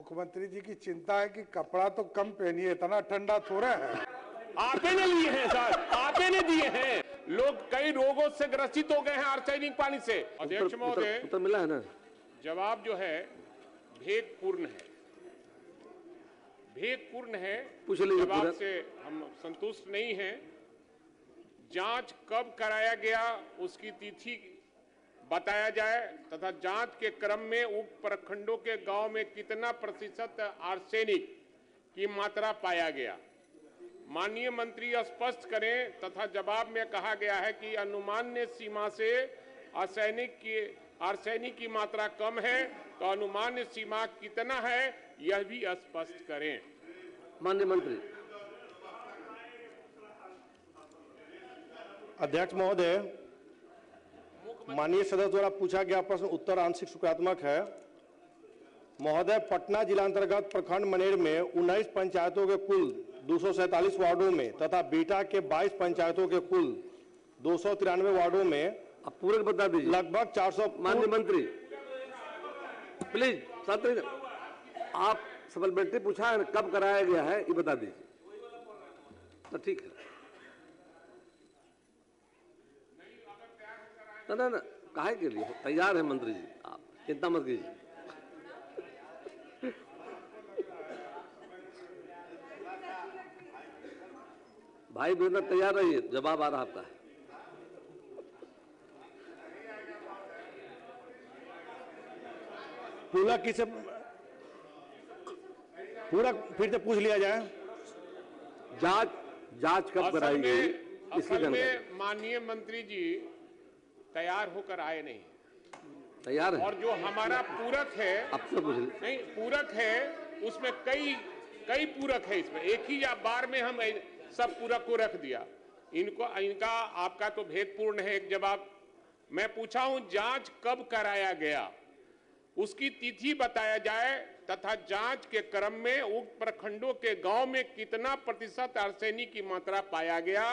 मुख्यमंत्री जी की चिंता है कि कपड़ा तो कम पहनिए, इतना ठंडा थोड़ा है। आपे ने लिए हैं सर, आपे ने दिए हैं। लोग कई रोगों से ग्रसित हो गए हैं आर्सेनिक पानी से। अध्यक्ष महोदय, उत्तर मिला है ना? जवाब जो है भेदपूर्ण है, भेदपूर्ण है। जवाब से हम संतुष्ट नहीं हैं। जांच कब कराया गया उसकी तिथि बताया जाए तथा जांच के क्रम में उक्त प्रखंडों के गांव में कितना प्रतिशत आर्सेनिक की मात्रा पाया गया। माननीय मंत्री स्पष्ट करें तथा जवाब में कहा गया है कि अनुमान्य सीमा से आर्सेनिक की मात्रा कम है, तो अनुमान्य सीमा कितना है यह भी स्पष्ट करें। माननीय मंत्री। अध्यक्ष महोदय, माननीय सदस्य द्वारा पूछा गया प्रश्न उत्तर आंशिक सकारात्मक है। महोदय, पटना जिला अंतर्गत प्रखंड मनेर में 19 पंचायतों के कुल 247 वार्डों में तथा बीटा के 22 पंचायतों के कुल 293 वार्डों में आप पूरे बता दीजिए। लगभग 400। माननीय मंत्री प्लीज छात्र, आप सप्लीमेंट्री पूछा है, कब कराया गया है ये बता दीजिए। तो ठीक है ना, काहे के लिए तैयार है मंत्री जी, आप चिंता मत कीजिए। भाई वीरेंद्र तैयार रहिए, जवाब आ रहा आपका है। पूरा किसे पूरा फिर से पूछ लिया जाए। जांच कब कराई गई इसकी जानकारी। माननीय मंत्री जी तैयार होकर आए नहीं, तैयार है। और जो हमारा पूरक है, अब से पूछ नहीं पूरक है, उसमें कई पूरक है। इसमें एक ही बार में हम सब पूरक को रख दिया। इनका आपका तो भेदपूर्ण है। एक जवाब मैं पूछा हूं, जांच कब कराया गया उसकी तिथि बताया जाए तथा जांच के क्रम में उक्त प्रखंडों के गांव में कितना प्रतिशत आर्सेनिक की मात्रा पाया गया।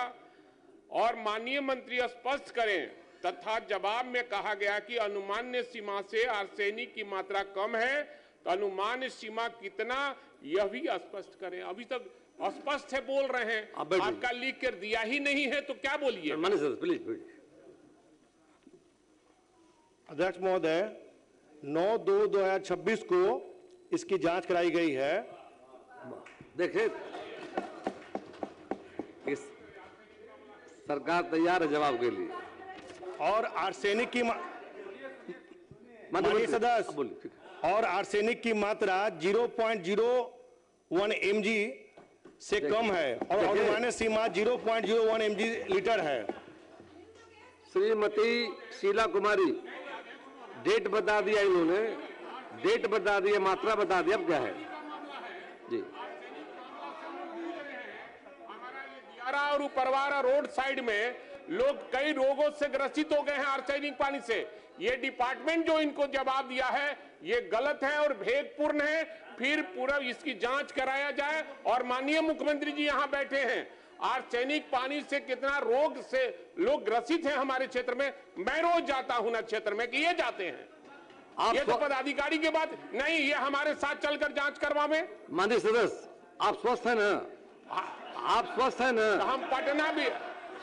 और माननीय मंत्री स्पष्ट करें तथा जवाब में कहा गया कि अनुमान्य सीमा से आर्सेनिक की मात्रा कम है, तो अनुमान्य सीमा कितना यह भी स्पष्ट करें। अभी तक अस्पष्ट है बोल रहे हैं, आपका लिख कर दिया ही नहीं है तो क्या बोलिए। प्लीज। अध्यक्ष महोदय, 9/2/2026 को इसकी जांच कराई गई है। देखिए, सरकार तैयार है जवाब के लिए। और आर्सेनिक की माननीय सदस्य, और आर्सेनिक की मात्रा 0.01 mg से कम है और अनुमानित सीमा 0.01 mg लीटर है। श्रीमती शीला कुमारी, डेट बता दिया इन्होंने, डेट बता दिया, मात्रा बता दिया, अब क्या है जी। और उपरवारा रोड साइड में लोग कई रोगों से ग्रसित हो गए हैं आर्सेनिक पानी से। ये डिपार्टमेंट जो इनको जवाब दिया है ये गलत है और भेदपूर्ण है। फिर पूरा इसकी जांच कराया जाए। और माननीय मुख्यमंत्री जी यहाँ बैठे हैं, आर्सेनिक पानी से कितना रोग से लोग ग्रसित हैं हमारे क्षेत्र में। मैं रोज जाता हूं ना क्षेत्र में कि ये जाते हैं। ये तो पदाधिकारी की बात नहीं, ये हमारे साथ चलकर जांच करवावे। माननीय सदस्य, आप स्वस्थ है ना? आप स्वस्थ है ना? हम पटना भी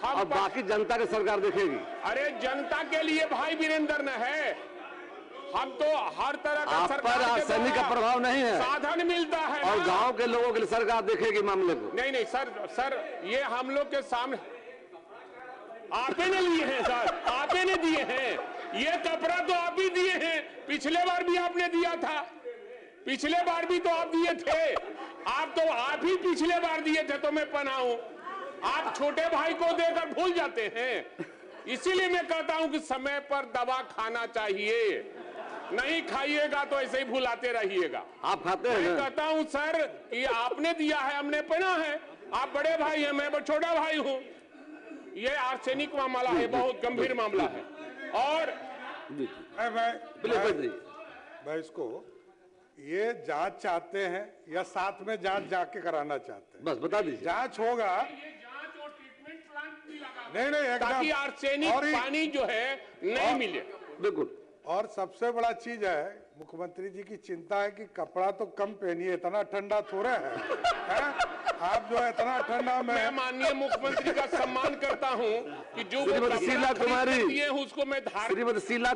और बाकी जनता की सरकार देखेगी। अरे जनता के लिए भाई वीरेंद्र न है, हम तो हर तरह का सरकार पर आर्सेनिक का प्रभाव नहीं है, साधन मिलता है और गांव के लोगों के लिए सरकार देखेगी मामले को। नहीं सर ये हम लोग के सामने आपे ने लिए हैं सर, आपे ने दिए हैं। ये कपड़ा तो आप ही दिए हैं, पिछले बार भी आपने दिया था, पिछले बार भी तो आप दिए थे। आप ही पिछले बार दिए थे तो मैं पहनाऊं। आप छोटे भाई को देकर भूल जाते हैं। इसीलिए मैं कहता हूं कि समय पर दवा खाना चाहिए, नहीं खाइएगा तो ऐसे ही भुलाते रहिएगा। आप खाते हैं? मैं कहता हूं सर कि आपने दिया है, हमने पहना है। आप बड़े भाई हैं, मैं छोटा भाई हूं। ये आर्सेनिक मामला है, बहुत गंभीर मामला है। और भाई इसको ये जांच चाहते हैं या साथ में जांच जाके कराना चाहते हैं? बस बता दीजिए। जांच होगा, जांच और ट्रीटमेंट प्लांट भी लगा नहीं ताकि आर्सेनिक पानी जो है नहीं मिले। बिल्कुल। और सबसे बड़ा चीज है मुख्यमंत्री जी की चिंता है कि कपड़ा तो कम पहनिए, इतना ठंडा थोड़ा है? आप जो है इतना ठंडा में मैं माननीय मुख्यमंत्री का सम्मान करता हूं कि जो वो श्रीमती कपड़ा शीला कुमारी, खरीदते हैं, उसको मैं धारण श्रीमती शीला